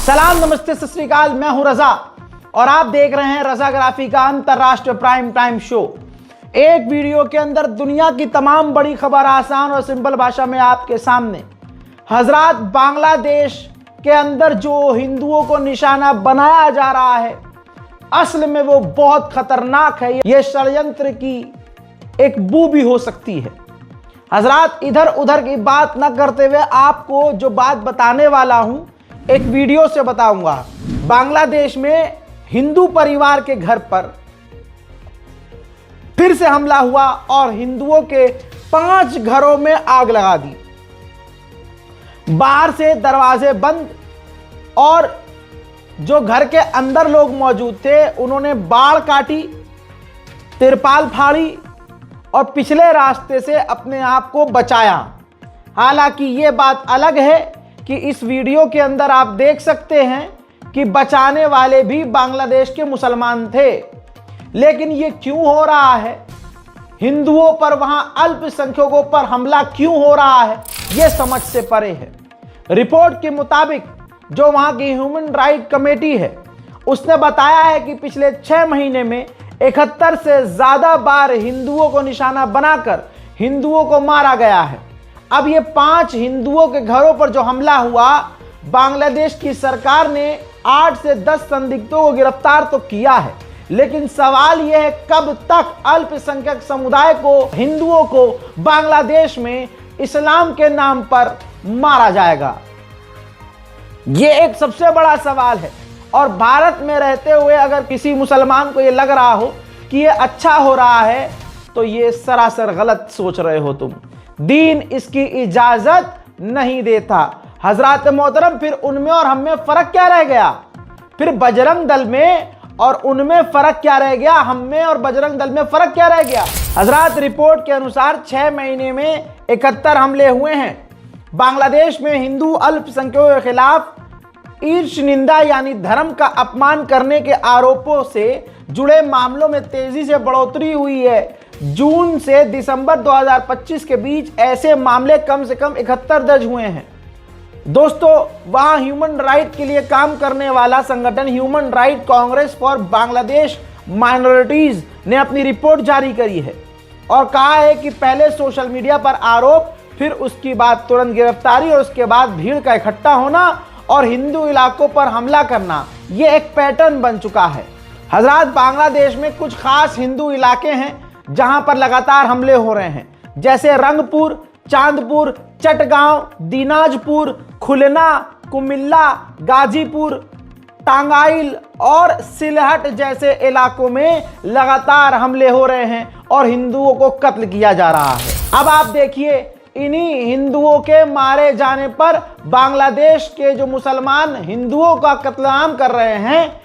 सलाम, नमस्ते, सत श्री अकाल। मैं हूं रजा और आप देख रहे हैं रजाग्राफी का अंतरराष्ट्रीय प्राइम टाइम शो। एक वीडियो के अंदर दुनिया की तमाम बड़ी खबर आसान और सिंपल भाषा में आपके सामने। हजरात, बांग्लादेश के अंदर जो हिंदुओं को निशाना बनाया जा रहा है, असल में वो बहुत खतरनाक है। ये षड्यंत्र की एक बू भी हो सकती है। हजरात, इधर उधर की बात न करते हुए आपको जो बात बताने वाला हूं, एक वीडियो से बताऊंगा। बांग्लादेश में हिंदू परिवार के घर पर फिर से हमला हुआ और हिंदुओं के 5 घरों में आग लगा दी। बाहर से दरवाजे बंद और जो घर के अंदर लोग मौजूद थे उन्होंने बाड़ काटी, तिरपाल फाड़ी और पिछले रास्ते से अपने आप को बचाया। हालांकि ये बात अलग है कि इस वीडियो के अंदर आप देख सकते हैं कि बचाने वाले भी बांग्लादेश के मुसलमान थे। लेकिन ये क्यों हो रहा है? हिंदुओं पर, वहां अल्पसंख्यकों पर हमला क्यों हो रहा है, यह समझ से परे है। रिपोर्ट के मुताबिक जो वहां की ह्यूमन राइट कमेटी है, उसने बताया है कि पिछले 6 महीने में 71 से ज्यादा बार हिंदुओं को निशाना बनाकर हिंदुओं को मारा गया है। अब ये 5 हिंदुओं के घरों पर जो हमला हुआ, बांग्लादेश की सरकार ने 8 से 10 संदिग्धों को गिरफ्तार तो किया है, लेकिन सवाल यह है कब तक अल्पसंख्यक समुदाय को, हिंदुओं को बांग्लादेश में इस्लाम के नाम पर मारा जाएगा। यह एक सबसे बड़ा सवाल है। और भारत में रहते हुए अगर किसी मुसलमान को यह लग रहा हो कि यह अच्छा हो रहा है, तो यह सरासर गलत सोच रहे हो तुम। दीन इसकी इजाजत नहीं देता। हजरात मोहतरम, फिर उनमें और हम में फर्क क्या रह गया? फिर बजरंग दल में और उनमें फर्क क्या रह गया? हम में और बजरंग दल में फर्क क्या रह गया? हजरात, रिपोर्ट के अनुसार 6 महीने में 71 हमले हुए हैं। बांग्लादेश में हिंदू अल्पसंख्यकों के खिलाफ ईर्ष निंदा यानी धर्म का अपमान करने के आरोपों से जुड़े मामलों में तेजी से बढ़ोतरी हुई है। जून से दिसंबर 2025 के बीच ऐसे मामले कम से कम 71 दर्ज हुए हैं। दोस्तों, वहां ह्यूमन राइट के लिए काम करने वाला संगठन human right Congress for Bangladesh minorities ने अपनी रिपोर्ट जारी करी है और कहा है कि पहले सोशल मीडिया पर आरोप, फिर उसकी बाद तुरंत गिरफ्तारी और उसके बाद भीड़ का इकट्ठा होना और हिंदू इलाकों पर हमला करना, यह एक पैटर्न बन चुका है। हजरात, बांग्लादेश में कुछ खास हिंदू इलाके हैं जहां पर लगातार हमले हो रहे हैं, जैसे रंगपुर, चांदपुर, चटगांव, दिनाजपुर, खुलना, कुमिल्ला, गाजीपुर, टांगाइल और सिलहट जैसे इलाकों में लगातार हमले हो रहे हैं और हिंदुओं को कत्ल किया जा रहा है। अब आप देखिए, इन्हीं हिंदुओं के मारे जाने पर बांग्लादेश के जो मुसलमान हिंदुओं का कत्लेआम कर रहे हैं,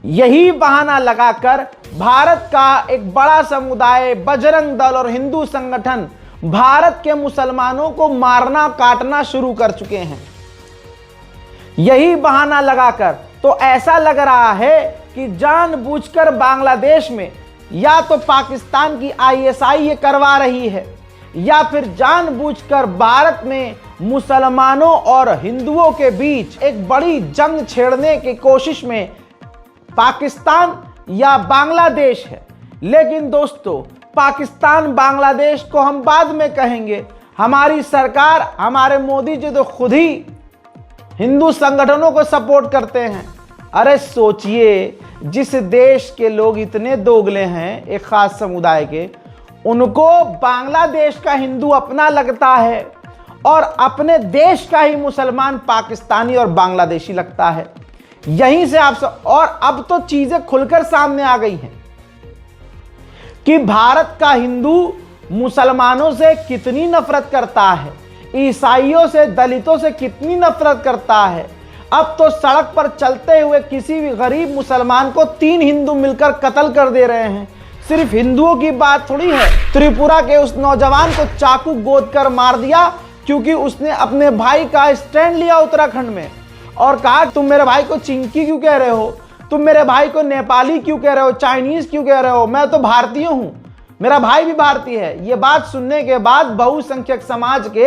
यही बहाना लगाकर भारत का एक बड़ा समुदाय, बजरंग दल और हिंदू संगठन भारत के मुसलमानों को मारना काटना शुरू कर चुके हैं। यही बहाना लगाकर तो ऐसा लग रहा है कि जानबूझकर बांग्लादेश में या तो पाकिस्तान की ISI ये करवा रही है, या फिर जानबूझकर भारत में मुसलमानों और हिंदुओं के बीच एक बड़ी जंग छेड़ने की कोशिश में पाकिस्तान या बांग्लादेश है। लेकिन दोस्तों, पाकिस्तान बांग्लादेश को हम बाद में कहेंगे। हमारी सरकार, हमारे मोदी जी तो खुद ही हिंदू संगठनों को सपोर्ट करते हैं। अरे सोचिए, जिस देश के लोग इतने दोगले हैं, एक खास समुदाय के, उनको बांग्लादेश का हिंदू अपना लगता है और अपने देश का ही मुसलमान पाकिस्तानी और बांग्लादेशी लगता है। यहीं से आप और अब तो चीजें खुलकर सामने आ गई हैं कि भारत का हिंदू मुसलमानों से कितनी नफरत करता है, ईसाइयों से, दलितों से कितनी नफरत करता है। अब तो सड़क पर चलते हुए किसी भी गरीब मुसलमान को 3 हिंदू मिलकर कत्ल कर दे रहे हैं। सिर्फ हिंदुओं की बात थोड़ी है। त्रिपुरा के उस नौजवान को चाकू गोद कर मार दिया क्योंकि उसने अपने भाई का स्टैंड लिया उत्तराखंड में और कहा, तुम मेरे भाई को चिंकी क्यों कह रहे हो, तुम मेरे भाई को नेपाली क्यों कह रहे हो, चाइनीज क्यों कह रहे हो, मैं तो भारतीय हूं, मेरा भाई भी भारतीय है। ये बात सुनने के बाद बहुसंख्यक समाज के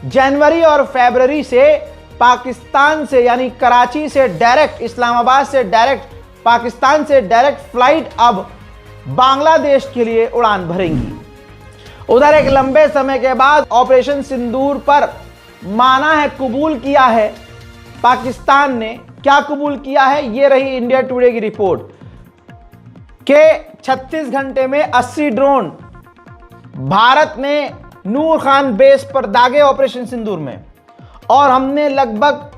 जनवरी और फरवरी से पाकिस्तान से यानी कराची से डायरेक्ट, इस्लामाबाद से डायरेक्ट, पाकिस्तान से डायरेक्ट फ्लाइट अब बांग्लादेश के लिए उड़ान भरेंगी। उधर एक लंबे समय के बाद ऑपरेशन सिंदूर पर माना है, कबूल किया है पाकिस्तान ने। क्या कबूल किया है? ये रही इंडिया टुडे की रिपोर्ट के 36 घंटे में 80 ड्रोन भारत ने नूर खान बेस पर दागे ऑपरेशन सिंदूर में, और हमने लगभग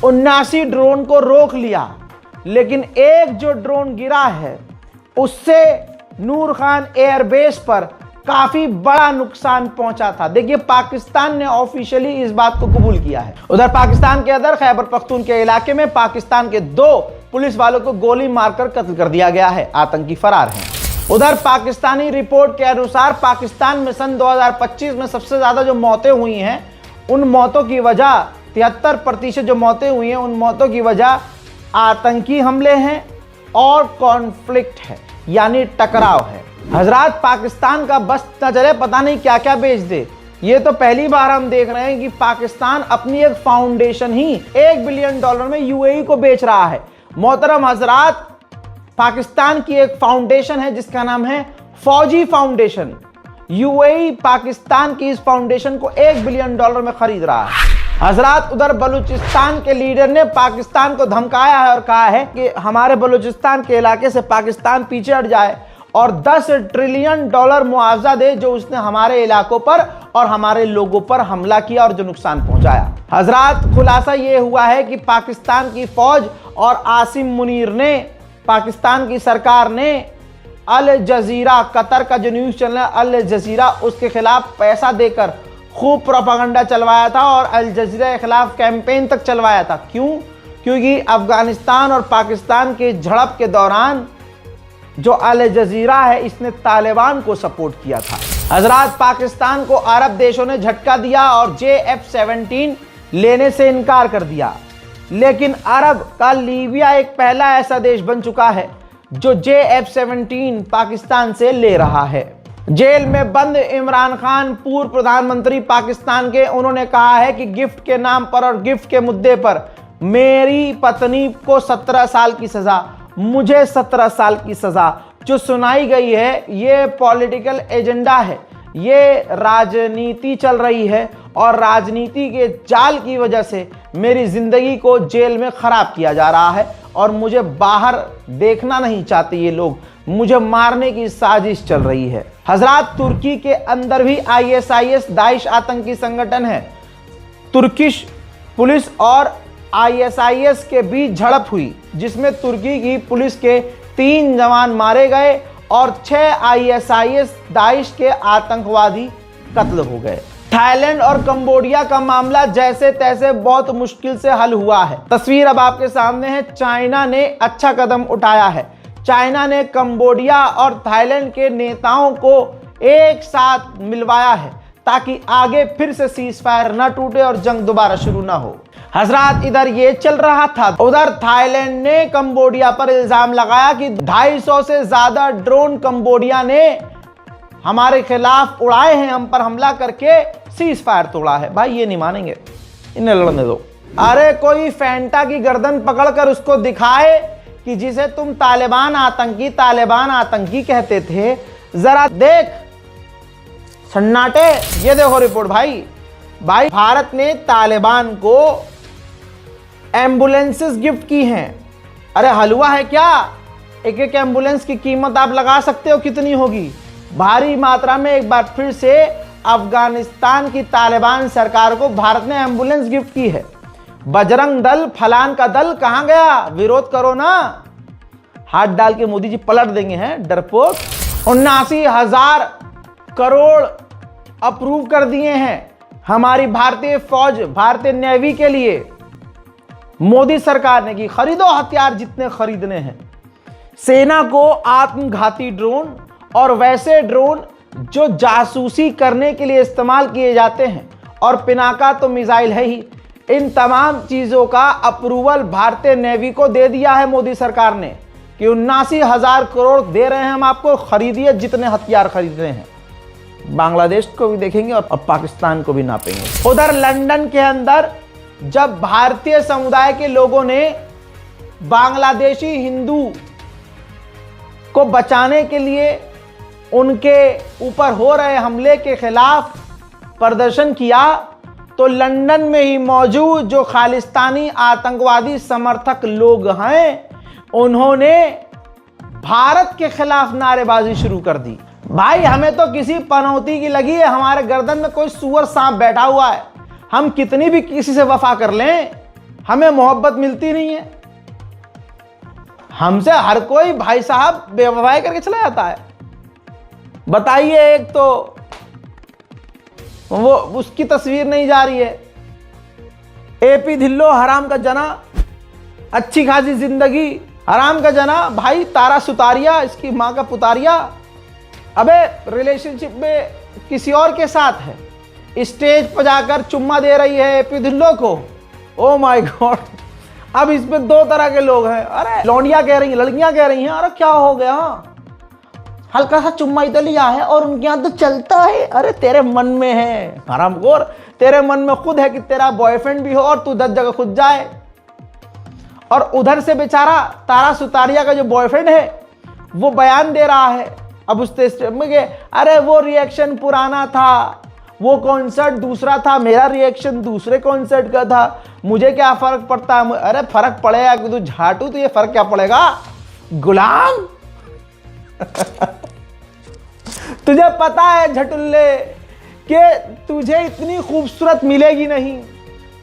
79 ड्रोन को रोक लिया। लेकिन एक जो ड्रोन गिरा है उससे नूर खान एयरबेस पर काफी बड़ा नुकसान पहुंचा था। देखिए, पाकिस्तान ने ऑफिशियली इस बात को कबूल किया है। उधर पाकिस्तान के अंदर खैबर पख्तून के इलाके में पाकिस्तान के 2 पुलिस वालों को गोली मारकर कत्ल कर दिया गया है। आतंकी फरार हैं। उधर पाकिस्तानी रिपोर्ट के अनुसार पाकिस्तान में सन 2025 में सबसे ज्यादा जो मौतें हुई हैं, उन मौतों की वजह 73% जो मौतें हुई हैं, उन मौतों की वजह आतंकी हमले हैं और कॉन्फ्लिक्ट है, यानी टकराव है। हजरात, पाकिस्तान का बस न चले, पता नहीं क्या क्या बेच दे। ये तो पहली बार हम देख रहे हैं कि पाकिस्तान अपनी एक फाउंडेशन ही $1 बिलियन में यूएई को बेच रहा है। मोहतरम हजरात, पाकिस्तान की एक फाउंडेशन है जिसका नाम है फौजी फाउंडेशन। यूएई पाकिस्तान की इस फाउंडेशन को $1 बिलियन में खरीद रहा है। हजरात, उधर बलूचिस्तान के लीडर ने पाकिस्तान को धमकाया है और कहा है कि हमारे बलूचिस्तान के इलाके से पाकिस्तान पीछे हट जाए और $10 ट्रिलियन मुआवजा दे जो उसने हमारे इलाकों पर और हमारे लोगों पर हमला किया और जो नुकसान पहुंचाया। हजरात, खुलासा यह हुआ है कि पाकिस्तान की फौज और आसिम मुनीर ने, पाकिस्तान की सरकार ने अल जजीरा, कतर का जो न्यूज़ चैनल है अल जजीरा, उसके खिलाफ पैसा देकर खूब प्रोपागंडा चलवाया था और अल जजीरा के खिलाफ कैंपेन तक चलवाया था। क्यों? क्योंकि अफगानिस्तान और पाकिस्तान के झड़प के दौरान जो अल जजीरा है, इसने तालिबान को सपोर्ट किया था। हजरात, पाकिस्तान को अरब देशों ने झटका दिया और JF-17 लेने से इनकार कर दिया। लेकिन अरब का लीबिया एक पहला ऐसा देश बन चुका है जो JF-17 पाकिस्तान से ले रहा है। जेल में बंद इमरान खान, पूर्व प्रधानमंत्री पाकिस्तान के, उन्होंने कहा है कि गिफ्ट के नाम पर और गिफ्ट के मुद्दे पर मेरी पत्नी को 17 साल की सजा, मुझे 17 साल की सजा जो सुनाई गई है, ये पॉलिटिकल एजेंडा है, ये राजनीति चल रही है और राजनीति के जाल की वजह से मेरी जिंदगी को जेल में खराब किया जा रहा है और मुझे बाहर देखना नहीं चाहते ये लोग, मुझे मारने की साजिश चल रही है। हजरात, तुर्की के अंदर भी ISIS दाइश आतंकी संगठन है। तुर्किश पुलिस और ISIS के बीच झड़प हुई जिसमें तुर्की की पुलिस के 3 जवान मारे गए और 6 ISIS दाइश के आतंकवादी कत्ल हो गए। थाईलैंड और कंबोडिया का मामला जैसे तैसे बहुत मुश्किल से हल हुआ है। तस्वीर अब आपके सामने है। चाइना ने अच्छा कदम उठाया है। चाइना ने कंबोडिया और थाईलैंड के नेताओं को एक साथ मिलवाया है ताकि आगे फिर से सीजफायर न टूटे और जंग दोबारा शुरू ना हो। हजरात, इधर ये चल रहा था, उधर थाईलैंड ने कंबोडिया पर इल्जाम लगाया कि 250 से ज्यादा ड्रोन कंबोडिया ने हमारे खिलाफ उड़ाए हैं, हम पर हमला करके सीजफायर तोड़ा है। भाई ये नहीं मानेंगे, इन्हें लड़ने दो। अरे कोई फैंटा की गर्दन पकड़कर उसको दिखाए कि जिसे तुम तालिबान आतंकी कहते थे, जरा देख सन्नाटे। ये देखो रिपोर्ट भाई। भारत ने तालिबान को एम्बुलेंसेस गिफ्ट की हैं। अरे हलवा है क्या? एक एक एम्बुलेंस की कीमत आप लगा सकते हो कितनी होगी। भारी मात्रा में एक बार फिर से अफगानिस्तान की तालिबान सरकार को भारत ने एम्बुलेंस गिफ्ट की है। बजरंग दल, फलान का दल कहां गया? विरोध करो ना, हाथ डाल के मोदी जी पलट देंगे हैं डरपोक। 79,000 करोड़ अप्रूव कर दिए हैं हमारी भारतीय फौज, भारतीय नेवी के लिए मोदी सरकार ने कि खरीदो हथियार जितने खरीदने हैं। सेना को आत्मघाती ड्रोन और वैसे ड्रोन जो जासूसी करने के लिए इस्तेमाल किए जाते हैं, और पिनाका तो मिसाइल है ही, इन तमाम चीजों का अप्रूवल भारतीय नेवी को दे दिया है मोदी सरकार ने कि 79,000 करोड़ दे रहे हैं हम आपको, खरीदिए जितने हथियार खरीदने हैं। बांग्लादेश को भी देखेंगे और पाकिस्तान को भी नापेंगे। उधर लंदन के अंदर जब भारतीय समुदाय के लोगों ने बांग्लादेशी हिंदू को बचाने के लिए उनके ऊपर हो रहे हमले के खिलाफ प्रदर्शन किया, तो लंदन में ही मौजूद जो खालिस्तानी आतंकवादी समर्थक लोग हैं, उन्होंने भारत के खिलाफ नारेबाजी शुरू कर दी। भाई हमें तो किसी पनौती की लगी है, हमारे गर्दन में कोई सुअर सांप बैठा हुआ है, हम कितनी भी किसी से वफा कर लें, हमें मोहब्बत मिलती नहीं है। हमसे हर कोई भाई साहब बेवफाई करके चला जाता है। बताइए, एक तो वो उसकी तस्वीर नहीं जा रही है, एपी ढिल्लो हराम का जना, अच्छी खासी जिंदगी, हराम का जना। भाई तारा सुतारिया, इसकी मां का पुतारिया, अबे रिलेशनशिप में किसी और के साथ है, स्टेज पर जाकर चुम्मा दे रही है एपी ढिल्लो को। Oh my God. अब इसमें दो तरह के लोग हैं, अरे लौंडिया कह रही हैं, लड़कियां कह रही हैं, अरे क्या हो गया, हल्का सा चुम्मा ही तो लिया है और उनके यहाँ तो चलता है। अरे तेरे मन में है हरामखोर, तेरे मन में खुद है कि तेरा बॉयफ्रेंड भी हो और तू 10 जगह खुद जाए। और उधर से बेचारा तारा सुतारिया का जो बॉयफ्रेंड है वो बयान दे रहा है अब उस में, अरे वो रिएक्शन पुराना था, वो कॉन्सर्ट दूसरा था, मेरा रिएक्शन दूसरे कॉन्सर्ट का था, मुझे क्या फर्क पड़ता है। अरे फर्क पड़ेगा कि तू झाटू, तो ये फर्क क्या पड़ेगा गुलाम। तुझे पता है झटुल्ले कि तुझे इतनी खूबसूरत मिलेगी नहीं,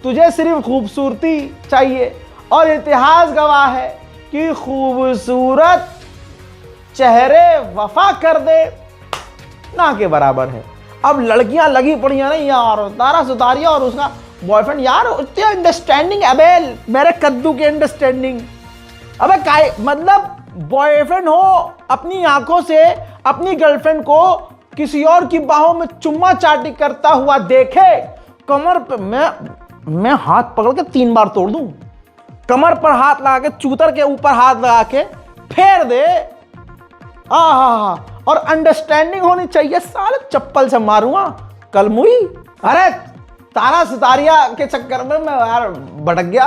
तुझे सिर्फ खूबसूरती चाहिए, और इतिहास गवाह है कि खूबसूरत चेहरे वफा कर दे ना के बराबर है। अब लड़कियां लगी पड़ी हैं नहीं यार, तारा सुतारिया और उसका बॉयफ्रेंड, यार उतनी अंडरस्टैंडिंग, अबे मेरे कद्दू की अंडरस्टैंडिंग। अबे काय मतलब बॉयफ्रेंड हो, अपनी आंखों से अपनी गर्लफ्रेंड को किसी और की बाहों में चुम्मा चाटी करता हुआ देखे, कमर पे मैं हाथ पकड़ के 3 बार तोड़ दूं, कमर पर हाथ लगा के, चूतर के ऊपर हाथ लगा के फेर दे। और अंडरस्टैंडिंग होनी चाहिए, साले चप्पल से मारूंगा कल मुई। अरे तारा सितारिया के चक्कर में मैं यार भटक गया,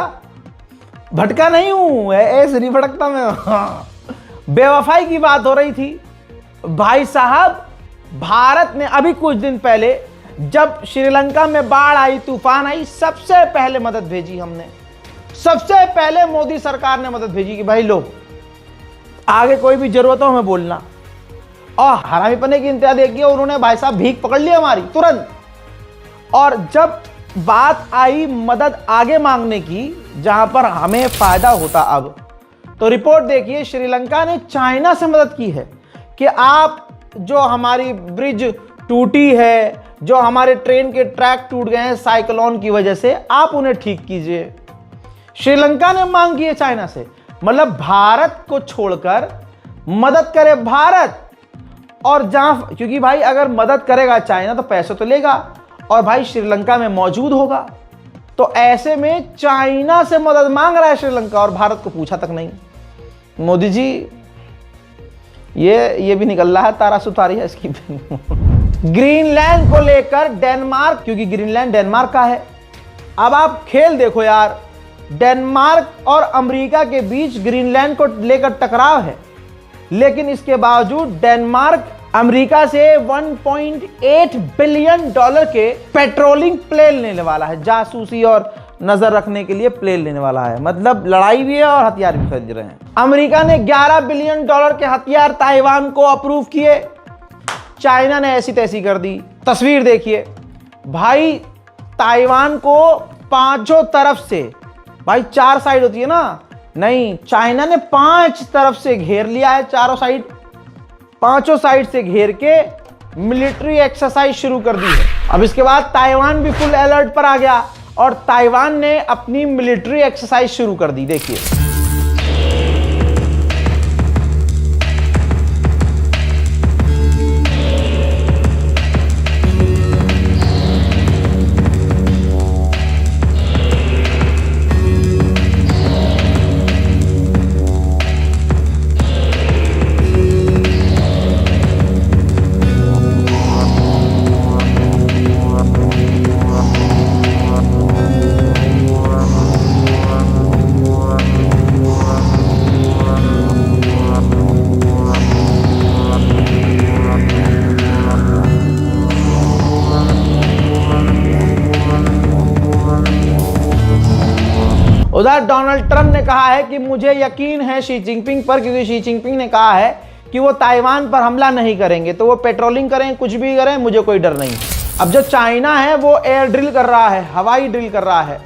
भटका नहीं हूं, ऐसे नहीं भटकता मैं। हाँ, बेवफाई की बात हो रही थी भाई साहब। भारत ने अभी कुछ दिन पहले जब श्रीलंका में बाढ़ आई, तूफान आई, सबसे पहले मदद भेजी हमने, सबसे पहले मोदी सरकार ने मदद भेजी कि भाई लो, आगे कोई भी जरूरत हो हमें बोलना। और हरामी पने की इंतहा देखी, उन्होंने भाई साहब भीख पकड़ ली हमारी तुरंत। और जब बात आई मदद आगे मांगने की, जहां पर हमें फायदा होता, अब तो रिपोर्ट देखिए, श्रीलंका ने चाइना से मदद की है कि आप जो हमारी ब्रिज टूटी है, जो हमारे ट्रेन के ट्रैक टूट गए हैं साइक्लोन की वजह से, आप उन्हें ठीक कीजिए। श्रीलंका ने मांग की है चाइना से, मतलब भारत को छोड़कर मदद करे भारत। और जहां, क्योंकि भाई अगर मदद करेगा चाइना तो पैसे तो लेगा, और भाई श्रीलंका में मौजूद होगा, तो ऐसे में चाइना से मदद मांग रहा है श्रीलंका और भारत को पूछा तक नहीं। मोदी जी ये भी निकल रहा है तारा सुतारी है इसकी। ग्रीनलैंड को लेकर डेनमार्क, क्योंकि ग्रीनलैंड डेनमार्क का है, अब आप खेल देखो यार, डेनमार्क और अमेरिका के बीच ग्रीनलैंड को लेकर टकराव है, लेकिन इसके बावजूद डेनमार्क अमेरिका से $1.8 बिलियन के पेट्रोलिंग प्लेन लेने वाला है, जासूसी और नजर रखने के लिए प्लेन लेने वाला है। मतलब लड़ाई भी है और हथियार भी खरीद रहे हैं। अमेरिका ने $11 बिलियन के हथियार ताइवान को अप्रूव किए, चाइना ने ऐसी तैसी कर दी। तस्वीर देखिए भाई, ताइवान को पांचों तरफ से, भाई 4 साइड होती है ना, नहीं, चाइना ने 5 तरफ से घेर लिया है, चारों साइड, पांचों साइड से घेर के मिलिट्री एक्सरसाइज शुरू कर दी है। अब इसके बाद ताइवान भी फुल अलर्ट पर आ गया और ताइवान ने अपनी मिलिट्री एक्सरसाइज शुरू कर दी। देखिए उधर डोनाल्ड ट्रंप ने कहा है कि मुझे यकीन है शी जिनपिंग पर, क्योंकि शी जिनपिंग ने कहा है कि वो ताइवान पर हमला नहीं करेंगे, तो वो पेट्रोलिंग करें, कुछ भी करें, मुझे कोई डर नहीं है। अब जो चाइना है वो एयर ड्रिल कर रहा है, हवाई ड्रिल कर रहा है,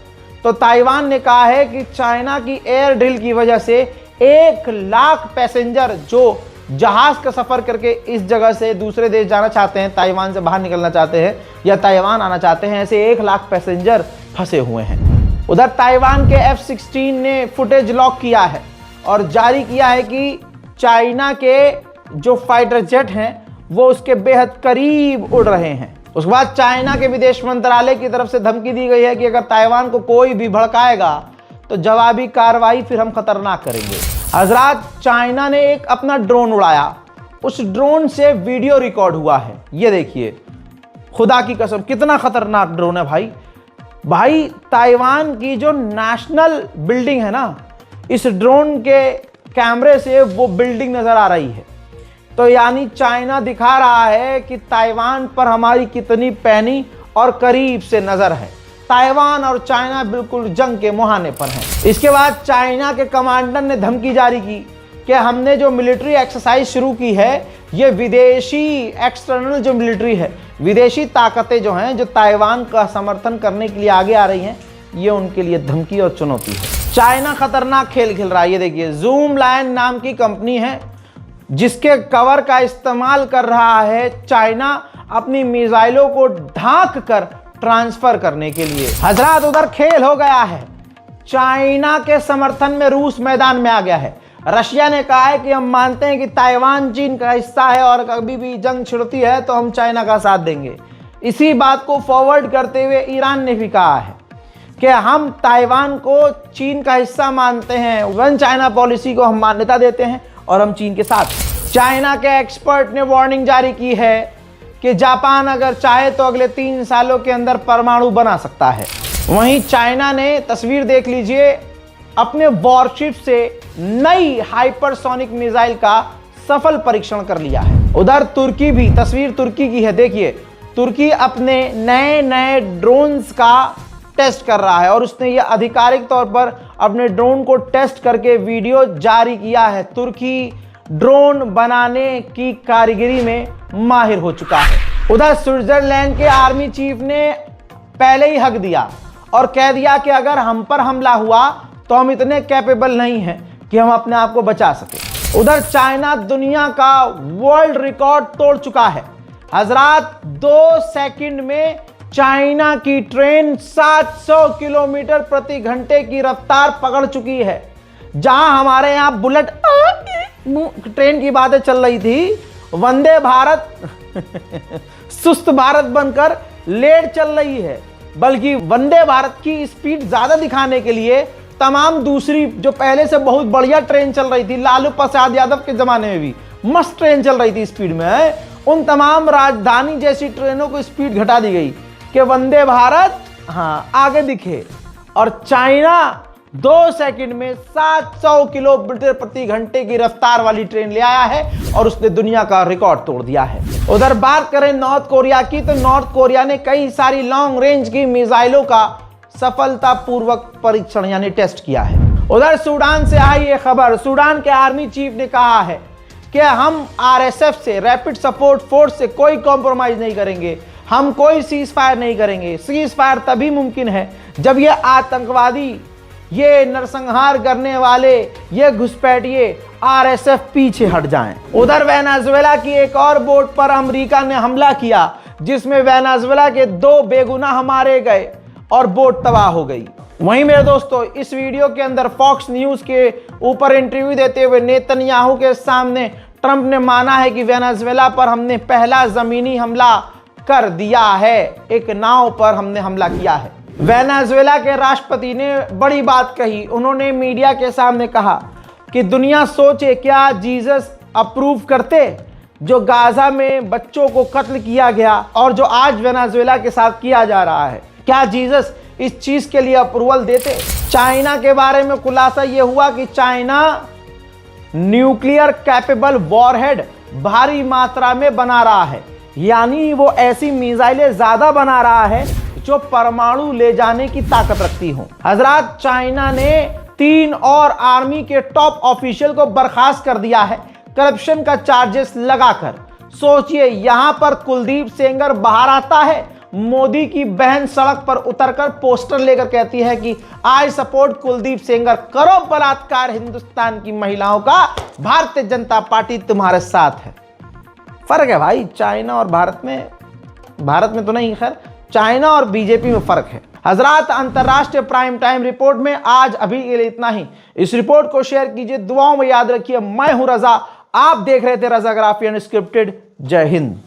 तो ताइवान ने कहा है कि चाइना की एयर ड्रिल की वजह से 1 लाख पैसेंजर जो जहाज का सफर करके इस जगह से दूसरे देश जाना चाहते हैं, ताइवान से बाहर निकलना चाहते हैं या ताइवान आना चाहते हैं, ऐसे 1 लाख पैसेंजर फंसे हुए हैं। उधर ताइवान के F-16 ने फुटेज लॉक किया है और जारी किया है कि चाइना के जो फाइटर जेट हैं वो उसके बेहद करीब उड़ रहे हैं। उसके बाद चाइना के विदेश मंत्रालय की तरफ से धमकी दी गई है कि अगर ताइवान को कोई भी भड़काएगा तो जवाबी कार्रवाई फिर हम खतरनाक करेंगे। हजरात, चाइना ने एक अपना ड्रोन उड़ाया, उस ड्रोन से वीडियो रिकॉर्ड हुआ है, ये देखिए, खुदा की कसम कितना खतरनाक ड्रोन है भाई। ताइवान की जो नेशनल बिल्डिंग है ना, इस ड्रोन के कैमरे से वो बिल्डिंग नजर आ रही है। तो यानी चाइना दिखा रहा है कि ताइवान पर हमारी कितनी पैनी और करीब से नजर है। ताइवान और चाइना बिल्कुल जंग के मुहाने पर हैं। इसके बाद चाइना के कमांडर ने धमकी जारी की कि हमने जो मिलिट्री एक्सरसाइज शुरू की है, ये विदेशी एक्सटर्नल जो मिलिट्री है, विदेशी ताकतें जो हैं, जो ताइवान का समर्थन करने के लिए आगे आ रही हैं, ये उनके लिए धमकी और चुनौती है। चाइना खतरनाक खेल खेल रहा है। ये देखिए, जूम लायन नाम की कंपनी है जिसके कवर का इस्तेमाल कर रहा है चाइना अपनी मिसाइलों को ढांक कर ट्रांसफर करने के लिए। हजरात, उधर खेल हो गया है। चाइना के समर्थन में रूस मैदान में आ गया है। रशिया ने कहा है कि हम मानते हैं कि ताइवान चीन का हिस्सा है और कभी भी जंग छिड़ती है तो हम चाइना का साथ देंगे। इसी बात को फॉरवर्ड करते हुए ईरान ने भी कहा है कि हम ताइवान को चीन का हिस्सा मानते हैं, वन चाइना पॉलिसी को हम मान्यता देते हैं और हम चीन के साथ। चाइना के एक्सपर्ट ने वार्निंग जारी की है कि जापान अगर चाहे तो अगले 3 सालों के अंदर परमाणु बना सकता है। वहीं चाइना ने, तस्वीर देख लीजिए, अपने वॉरशिप से नई हाइपरसोनिक मिसाइल का सफल परीक्षण कर लिया है। उधर तुर्की भी, तस्वीर तुर्की की है, देखिए, तुर्की अपने नए नए ड्रोन्स का टेस्ट कर रहा है और उसने ये आधिकारिक तौर पर अपने ड्रोन को टेस्ट करके वीडियो जारी किया है। तुर्की ड्रोन बनाने की कारीगरी में माहिर हो चुका है। उधर स्विट्जरलैंड के आर्मी चीफ ने पहले ही हक दिया और कह दिया कि अगर हम पर हमला हुआ तो हम इतने कैपेबल नहीं हैं कि हम अपने आप को बचा सके। उधर चाइना दुनिया का वर्ल्ड रिकॉर्ड तोड़ चुका है। हजरात, 2 सेकंड में चाइना की ट्रेन 700 किलोमीटर प्रति घंटे की रफ्तार पकड़ चुकी है। जहां हमारे यहां बुलेट ट्रेन की बातें चल रही थी, वंदे भारत सुस्त भारत बनकर लेट चल रही है। बल्कि वंदे भारत की स्पीड ज्यादा दिखाने के लिए तमाम दूसरी जो पहले से बहुत बढ़िया ट्रेन चल रही थी, लालू प्रसाद यादव के जमाने में भी मस्त ट्रेन चल रही थी स्पीड में, उन तमाम राजधानी जैसी ट्रेनों को स्पीड घटा दी गई कि वंदे भारत आगे दिखे। और चाइना 2 सेकंड में 700 किलोमीटर प्रति घंटे की रफ्तार वाली ट्रेन ले आया है और उसने दुनिया का रिकॉर्ड तोड़ दिया है। उधर बात करें नॉर्थ कोरिया की, तो नॉर्थ कोरिया ने कई सारी लॉन्ग रेंज की मिसाइलों का सफलतापूर्वक परीक्षण यानी टेस्ट किया है। उधर सूडान से आई ये खबर, सूडान के आर्मी चीफ ने कहा है कि हम RSF से, रैपिड सपोर्ट फोर्स से कोई कॉम्प्रोमाइज नहीं करेंगे, हम कोई सीज फायर नहीं करेंगे। सीज फायर तभी मुमकिन है जब ये आतंकवादी, ये नरसंहार करने वाले, ये घुसपैठिए RSF पीछे हट जाएं। उधर वेनेजुएला की एक और बोट पर अमेरिका ने हमला किया जिसमें वेनेजुएला के 2 बेगुनाह मारे गए और बोट तबाह हो गई। वहीं मेरे दोस्तों, इस वीडियो के अंदर फॉक्स न्यूज के ऊपर इंटरव्यू देते हुए नेतन्याहू के सामने ट्रंप ने माना है कि वेनेजुएला पर हमने पहला जमीनी हमला कर दिया है, एक नाव पर हमने हमला किया है। वेनेजुएला के राष्ट्रपति ने बड़ी बात कही। उन्होंने मीडिया के सामने कहा कि दुनिया सोचे क्या जीसस अप्रूव करते जो गाजा में बच्चों को कत्ल किया गया और जो आज वेनेजुएला के साथ किया जा रहा है, क्या जीसस इस चीज के लिए अप्रूवल देते। चाइना के बारे में खुलासा यह हुआ कि चाइना न्यूक्लियर कैपेबल वॉरहेड भारी मात्रा में बना रहा है, यानी वो ऐसी मिसाइलें ज्यादा बना रहा है जो परमाणु ले जाने की ताकत रखती हो। हजरात, चाइना ने 3 और आर्मी के टॉप ऑफिशियल को बर्खास्त कर दिया है करप्शन का चार्जेस लगाकर। सोचिए, यहां पर कुलदीप सेंगर बाहर आता है, मोदी की बहन सड़क पर उतरकर पोस्टर लेकर कहती है कि आई सपोर्ट कुलदीप सेंगर, करो बलात्कार हिंदुस्तान की महिलाओं का, भारतीय जनता पार्टी तुम्हारे साथ है। फर्क है भाई चाइना और भारत में तो नहीं, खैर चाइना और बीजेपी में फर्क है। हजरात, अंतरराष्ट्रीय प्राइम टाइम रिपोर्ट में आज अभी के लिए इतना ही। इस रिपोर्ट को शेयर कीजिए, दुआओं में याद रखिए। मैं हूं रजा, आप देख रहे थे रजाग्राफी अनस्क्रिप्टेड। जय हिंद।